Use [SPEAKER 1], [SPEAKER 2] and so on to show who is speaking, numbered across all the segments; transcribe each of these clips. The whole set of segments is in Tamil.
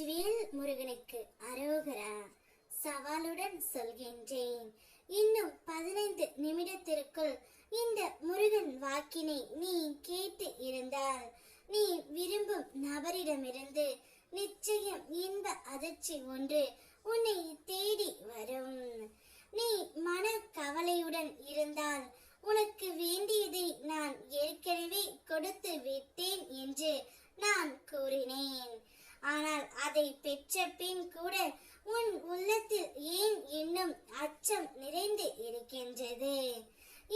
[SPEAKER 1] வேல் முருகனுக்கு அரோகரா. சவாலுடன் சொல்கின்றேன், இன்னும் 15 நிமிடத்திற்குள் இந்த முருகன் வாக்கினை நீ கேட்டு இருந்தால் நீ விரும்பும் நபரிடமிருந்து நிச்சயம் இன்ப அதிர்ச்சி ஒன்று உன்னை தேடி வரும். நீ மன கவலையுடன் இருந்தால் உனக்கு வேண்டியதை நான் ஏற்கனவே கொடுத்து விட்டேன் என்று நான் கூறினேன். ஆனால் அதை பெற்ற பின் கூட உன் உள்ளத்தில் ஏன் இன்னும் அச்சம் நிறைந்து இருக்கின்றது?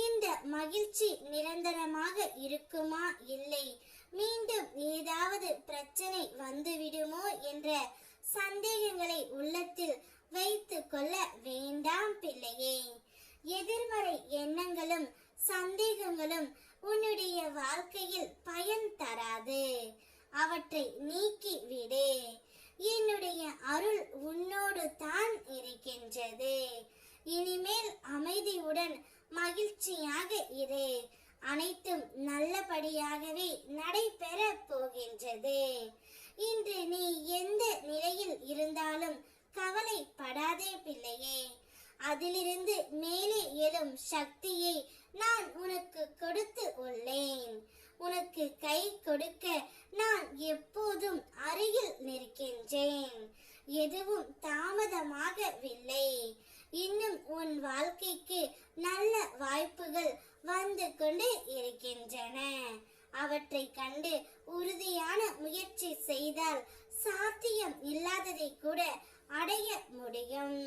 [SPEAKER 1] இந்த மகிழ்ச்சி நிரந்தரமாக இருக்குமா, இல்லை மீண்டும் ஏதாவது பிரச்சனை வந்துவிடுமோ என்ற சந்தேகங்களை உள்ளத்தில் வைத்து கொள்ள வேண்டாம் பிள்ளையே. எதிர்மறை எண்ணங்களும் சந்தேகங்களும் உன்னுடைய வாழ்க்கையில் பயன் தராது. அவற்றை நீக்கி விடு. என்னுடைய அருள் உன்னோடு தான் இருக்கின்றது. இனிமேல் அமைதியுடன் மகிழ்ச்சியாக இரு. அனைத்தும் நல்லபடியாகவே நடைபெற போகின்றது. இன்று நீ எந்த நிலையில் இருந்தாலும் கவலைப்படாதே பிள்ளையே. அதிலிருந்து மேலே எழும் சக்தியை நான் உனக்கு கொடுத்து உள்ளேன். உனக்கு கை கொடுக்க நான் எப்போதும் அருகில் நிற்கின்றேன். எதுவும் தாமதமாகவில்லை. இன்னும் உன் வாழ்க்கைக்கு நல்ல வாய்ப்புகள் வந்து கொண்டு இருக்கின்றன. அவற்றை கண்டு உறுதியான முயற்சி செய்தால் சாத்தியம் இல்லாததை கூட அடைய முடியும்.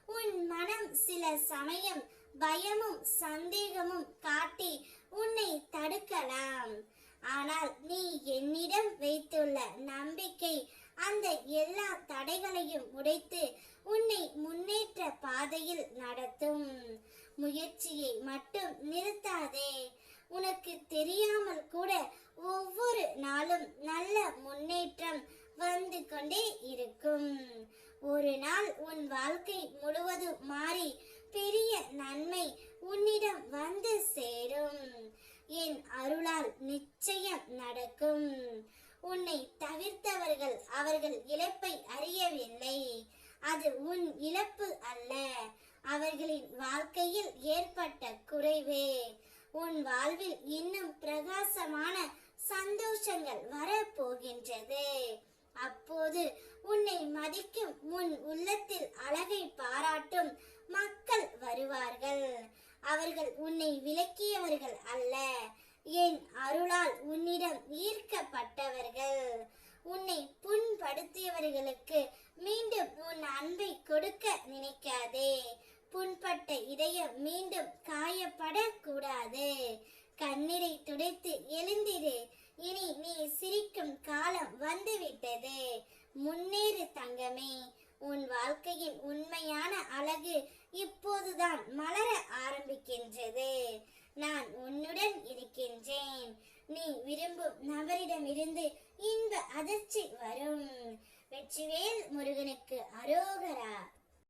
[SPEAKER 1] உன் மனம் சில சமயம் பயமும் சந்தேகமும் காட்டி உன்னை தடுக்கலாம். ஆனால் நீ என்னிடம் வைத்துள்ள நம்பிக்கை அந்த எல்லா தடைகளையும் உடைத்து உன்னை முன்னேற்ற பாதையில் நடத்தும். முயற்சியை மட்டும் நிறுத்தாதே. உனக்கு தெரியாமல் கூட ஒவ்வொரு நாளும் நல்ல முன்னேற்றம் வந்து கொண்டே இருக்கும். ஒரு நாள் உன் வாழ்க்கை முழுவதும் மாறி பெரிய நன்மை உன்னிடம் வந்து சேரும். என் அருளால் நிச்சயம் நடக்கும். உன்னை தவிர்த்தவர்கள் அவர்கள் இழப்பை அறியவில்லை. அது உன் இழப்பு அல்ல, அவர்களின் வாழ்க்கையில் ஏற்பட்ட குறைவு. உன் வாழ்வில் இன்னும் பிரகாசமான சந்தோஷங்கள் வரப்போகின்றது. அப்போது உன்னை மதிக்கும் உன் உள்ளத்தில் அழகை பாராட்டும் மக்கள் வருவார்கள். அவர்கள் உன்னை விலக்கியவர்கள் அல்ல, என் அருளால் உன்னிடம் ஈர்க்கப்பட்டவர்கள். உன்னை புண்படுத்தியவர்களுக்கு மீண்டும் உன் அன்பை கொடுக்க நினைக்காதே. புண்பட்ட இதயம் மீண்டும் காயப்படக்கூடாது. கண்ணீரை துடைத்து எழுந்திரு. இனி நீ சிரிக்கும் காலம் வந்துவிட்டது. முன்னேறு தங்கமே. உன் வாழ்க்கையின் உண்மையான அழகு இப்போதுதான் மலர ஆரம்பிக்கின்றது. நான் உன்னுடன் இருக்கின்றேன். நீ விரும்பும் நபரிடமிருந்து இன்ப அதிர்ச்சி வரும். வெற்றிவேல் முருகனுக்கு அரோகரா.